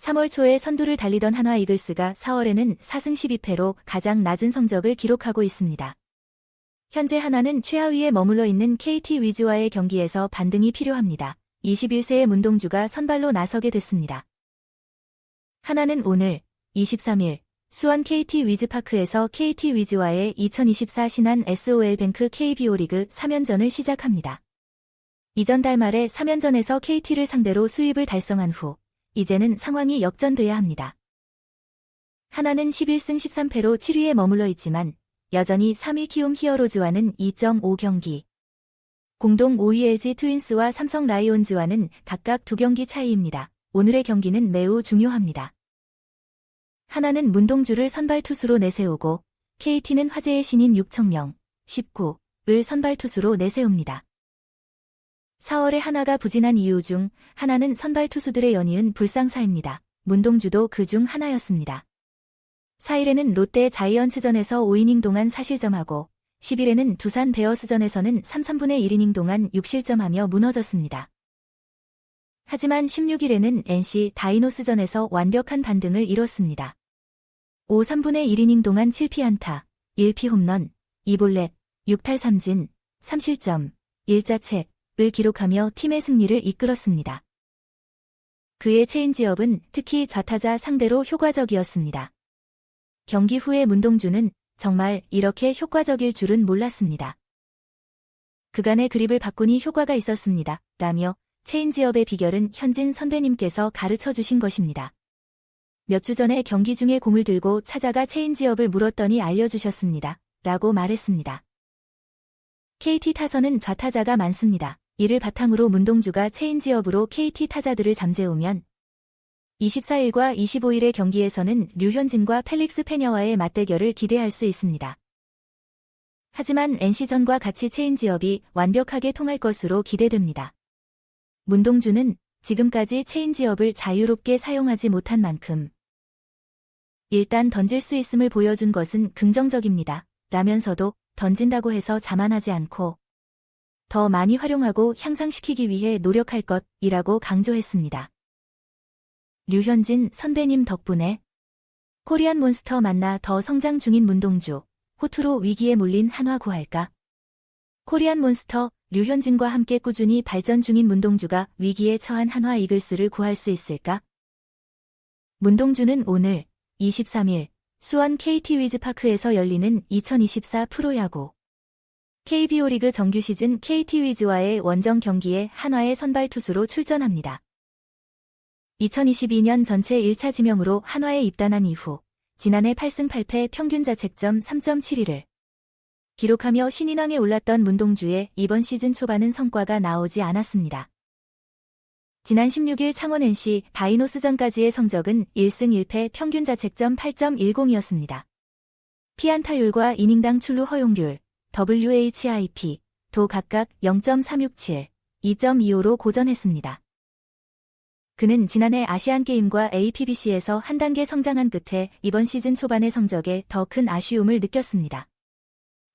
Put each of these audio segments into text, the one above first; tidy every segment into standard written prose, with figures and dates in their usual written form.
3월 초에 선두를 달리던 한화 이글스가 4월에는 4승 12패로 가장 낮은 성적을 기록하고 있습니다. 현재 한화는 최하위에 머물러 있는 KT 위즈와의 경기에서 반등이 필요합니다. 21세의 문동주가 선발로 나서게 됐습니다. 한화는 오늘 23일 수원 KT 위즈파크에서 KT 위즈와의 2024 신한 SOL뱅크 KBO 리그 3연전을 시작합니다. 이전 달 말에 3연전에서 KT를 상대로 수입을 달성한 후 이제는 상황이 역전돼야 합니다. 한화는 11승 13패로 7위에 머물러 있지만 여전히 3위 키움 히어로즈와는 2.5경기, 공동 5위 LG 트윈스와 삼성 라이온즈와는 각각 2경기 차이입니다. 오늘의 경기는 매우 중요합니다. 한화는 문동주를 선발 투수로 내세우고 KT는 화제의 신인 6천명, 19을 선발 투수로 내세웁니다. 4월에 한화가 부진한 이유 중 하나는 선발 투수들의 연이은 불상사입니다. 문동주도 그 중 하나였습니다. 4일에는 롯데 자이언츠전에서 5이닝 동안 4실점하고 10일에는 두산 베어스전에서는 3/3분의 1이닝 동안 6실점하며 무너졌습니다. 하지만 16일에는 NC 다이노스전에서 완벽한 반등을 이뤘습니다. 5/3분의 1이닝 동안 7피안타, 1피홈런, 2볼넷, 6탈3진, 3실점, 1자책, 을 기록하며 팀의 승리를 이끌었습니다. 그의 체인지업은 특히 좌타자 상대로 효과적이었습니다. 경기 후에 문동주는 정말 이렇게 효과적일 줄은 몰랐습니다. 그간의 그립을 바꾸니 효과가 있었습니다. 라며 체인지업의 비결은 현진 선배님께서 가르쳐 주신 것입니다. 몇 주 전에 경기 중에 공을 들고 찾아가 체인지업을 물었더니 알려주셨습니다. 라고 말했습니다. KT 타선은 좌타자가 많습니다. 이를 바탕으로 문동주가 체인지업으로 KT 타자들을 잠재우면 24일과 25일의 경기에서는 류현진과 펠릭스 페녀와의 맞대결을 기대할 수 있습니다. 하지만 NC전과 같이 체인지업이 완벽하게 통할 것으로 기대됩니다. 문동주는 지금까지 체인지업을 자유롭게 사용하지 못한 만큼 일단 던질 수 있음을 보여준 것은 긍정적입니다. 라면서도 던진다고 해서 자만하지 않고 더 많이 활용하고 향상시키기 위해 노력할 것이라고 강조했습니다. 류현진 선배님 덕분에 코리안 몬스터 만나 더 성장 중인 문동주, 호투로 위기에 몰린 한화 구할까? 코리안 몬스터, 류현진과 함께 꾸준히 발전 중인 문동주가 위기에 처한 한화 이글스를 구할 수 있을까? 문동주는 오늘 23일 수원 KT 위즈파크에서 열리는 2024 프로야구 KBO 리그 정규 시즌 KT 위즈와의 원정 경기에 한화의 선발 투수로 출전합니다. 2022년 전체 1차 지명으로 한화에 입단한 이후 지난해 8승 8패 평균 자책점 3.71을 기록하며 신인왕에 올랐던 문동주의 이번 시즌 초반은 성과가 나오지 않았습니다. 지난 16일 창원 NC 다이노스전까지의 성적은 1승 1패 평균 자책점 8.10이었습니다. 피안타율과 이닝당 출루 허용률, WHIP도 각각 0.367, 2.25로 고전했습니다. 그는 지난해 아시안게임과 APBC에서 한 단계 성장한 끝에 이번 시즌 초반의 성적에 더 큰 아쉬움을 느꼈습니다.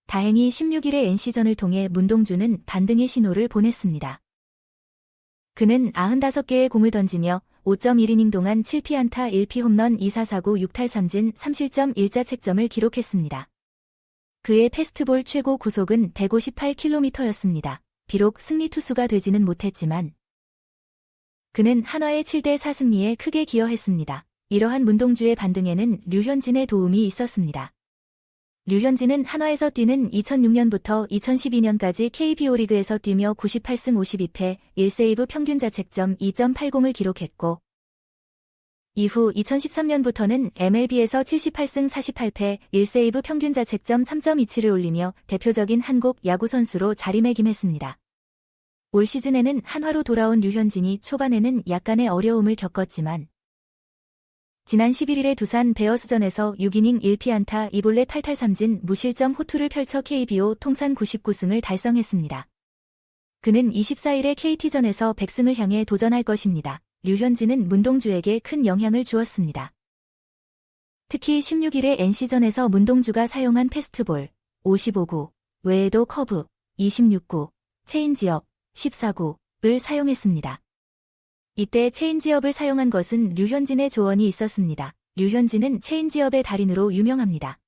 다행히 16일의 NC전을 통해 문동주는 반등의 신호를 보냈습니다. 그는 95개의 공을 던지며 5.1이닝 동안 7피안타 1피홈런 2사사구 6탈3진 3실점 1자책점을 기록했습니다. 그의 패스트볼 최고 구속은 158km였습니다. 비록 승리 투수가 되지는 못했지만 그는 한화의 7대4 승리에 크게 기여했습니다. 이러한 문동주의 반등에는 류현진의 도움이 있었습니다. 류현진은 한화에서 뛰는 2006년부터 2012년까지 KBO 리그에서 뛰며 98승 52패 1세이브 평균 자책점 2.80을 기록했고 이후 2013년부터는 MLB에서 78승 48패 1세이브 평균 자책점 3.27을 올리며 대표적인 한국 야구 선수로 자리매김했습니다. 올 시즌에는 한화로 돌아온 류현진이 초반에는 약간의 어려움을 겪었지만 지난 11일에 두산 베어스전에서 6이닝 1피안타 2볼넷 8탈3진 무실점 호투를 펼쳐 KBO 통산 99승을 달성했습니다. 그는 24일에 KT전에서 100승을 향해 도전할 것입니다. 류현진은 문동주에게 큰 영향을 주었습니다. 특히 16일에 NC전에서 문동주가 사용한 패스트볼 55구 외에도 커브 26구, 체인지업 14구를 사용했습니다. 이때 체인지업을 사용한 것은 류현진의 조언이 있었습니다. 류현진은 체인지업의 달인으로 유명합니다.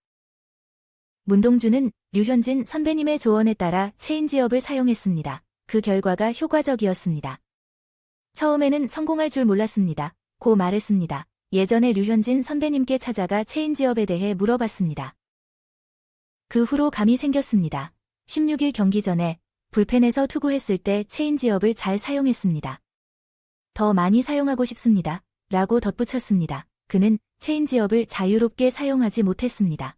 문동주는 류현진 선배님의 조언에 따라 체인지업을 사용했습니다. 그 결과가 효과적이었습니다. 처음에는 성공할 줄 몰랐습니다. 고 말했습니다. 예전에 류현진 선배님께 찾아가 체인지업에 대해 물어봤습니다. 그 후로 감이 생겼습니다. 16일 경기 전에 불펜에서 투구했을 때 체인지업을 잘 사용했습니다. 더 많이 사용하고 싶습니다. 라고 덧붙였습니다. 그는 체인지업을 자유롭게 사용하지 못했습니다.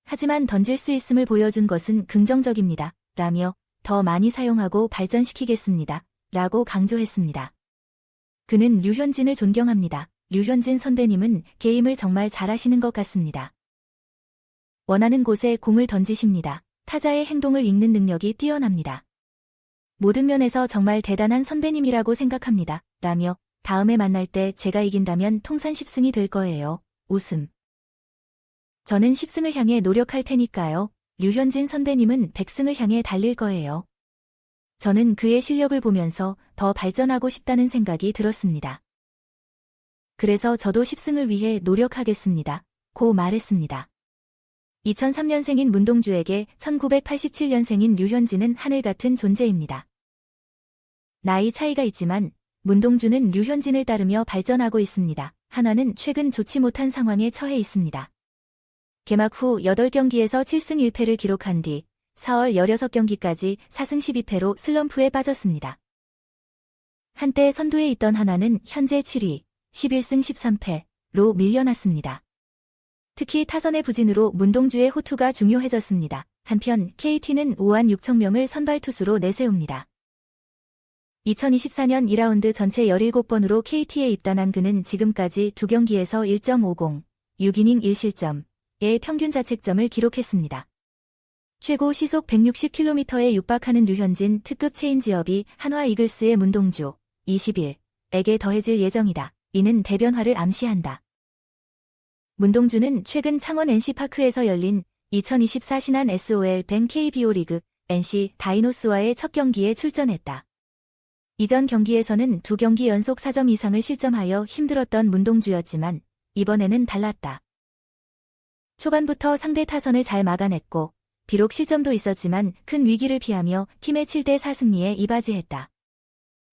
하지만 던질 수 있음을 보여준 것은 긍정적입니다. 라며 더 많이 사용하고 발전시키겠습니다. 라고 강조했습니다. 그는 류현진을 존경합니다. 류현진 선배님은 게임을 정말 잘하시는 것 같습니다. 원하는 곳에 공을 던지십니다. 타자의 행동을 읽는 능력이 뛰어납니다. 모든 면에서 정말 대단한 선배님이라고 생각합니다. 라며 다음에 만날 때 제가 이긴다면 통산 10승이 될 거예요. 웃음. 저는 10승을 향해 노력할 테니까요. 류현진 선배님은 100승을 향해 달릴 거예요. 저는 그의 실력을 보면서 더 발전하고 싶다는 생각이 들었습니다. 그래서 저도 10승을 위해 노력하겠습니다. 고 말했습니다. 2003년생인 문동주에게 1987년생인 류현진은 하늘같은 존재입니다. 나이 차이가 있지만 문동주는 류현진을 따르며 발전하고 있습니다. 한화는 최근 좋지 못한 상황에 처해 있습니다. 개막 후 8경기에서 7승 1패를 기록한 뒤 4월 16경기까지 4승 12패로 슬럼프에 빠졌습니다. 한때 선두에 있던 한화는 현재 7위, 11승 13패로 밀려났습니다. 특히 타선의 부진으로 문동주의 호투가 중요해졌습니다. 한편 KT는 5한 6청명을 선발 투수로 내세웁니다. 2024년 2라운드 전체 17번으로 KT에 입단한 그는 지금까지 2경기에서 1.50, 6이닝 1실점의 평균 자책점을 기록했습니다. 최고 시속 160km에 육박하는 류현진 특급 체인지업이 한화 이글스의 문동주 21에게 더해질 예정이다. 이는 대변화를 암시한다. 문동주는 최근 창원 NC파크에서 열린 2024 신한 SOL 뱅 KBO 리그 NC 다이노스와의 첫 경기에 출전했다. 이전 경기에서는 2경기 연속 4점 이상을 실점하여 힘들었던 문동주였지만 이번에는 달랐다. 초반부터 상대 타선을 잘 막아냈고 비록 실점도 있었지만 큰 위기를 피하며 팀의 7대4 승리에 이바지했다.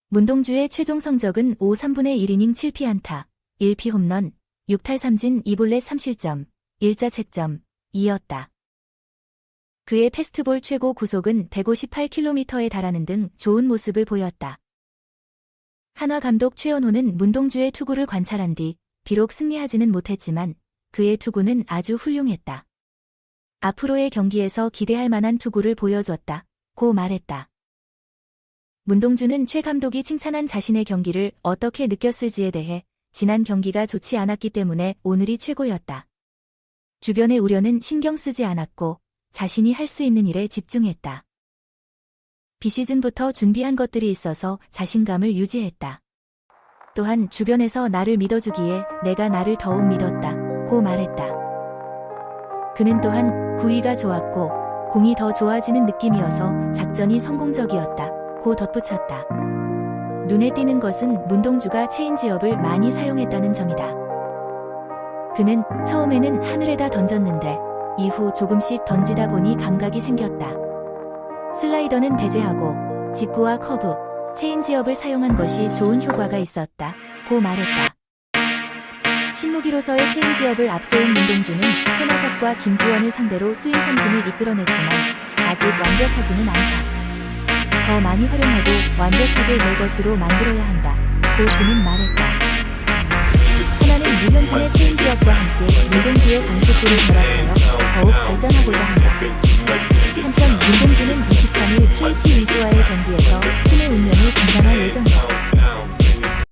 문동주의 최종 성적은 5 3분의 1이닝 7피안타, 1피 홈런, 6탈 3진 2볼넷 3실점, 1자책점이었다. 그의 패스트볼 최고 구속은 158km에 달하는 등 좋은 모습을 보였다. 한화 감독 최연호는 문동주의 투구를 관찰한 뒤 비록 승리하지는 못했지만 그의 투구는 아주 훌륭했다. 앞으로의 경기에서 기대할 만한 투구를 보여줬다. 고 말했다. 문동주는 최 감독이 칭찬한 자신의 경기를 어떻게 느꼈을지에 대해 지난 경기가 좋지 않았기 때문에 오늘이 최고였다. 주변의 우려는 신경 쓰지 않았고 자신이 할 수 있는 일에 집중했다. 비시즌부터 준비한 것들이 있어서 자신감을 유지했다. 또한 주변에서 나를 믿어주기에 내가 나를 더욱 믿었다. 고 말했다. 그는 또한 구위가 좋았고 공이 더 좋아지는 느낌이어서 작전이 성공적이었다. 고 덧붙였다. 눈에 띄는 것은 문동주가 체인지업을 많이 사용했다는 점이다. 그는 처음에는 하늘에다 던졌는데 이후 조금씩 던지다 보니 감각이 생겼다. 슬라이더는 배제하고 직구와 커브, 체인지업을 사용한 것이 좋은 효과가 있었다. 고 말했다. 신무기로서의 체인지업을 앞세운 문동주는 손아섭과 김주원을 상대로 스윙 삼진을 이끌어냈지만 아직 완벽하지는 않다. 더 많이 활용하고 완벽하게 내 것으로 만들어야 한다. 고 그는 말했다. 하나는 류현진의 체인지업과 함께 문동주의 강속구를 결합하여 더욱 발전하고자 한다. 한편 문동주는 23일 KT 위즈와의 경기에서 팀의 운명을 담당할 예정이다.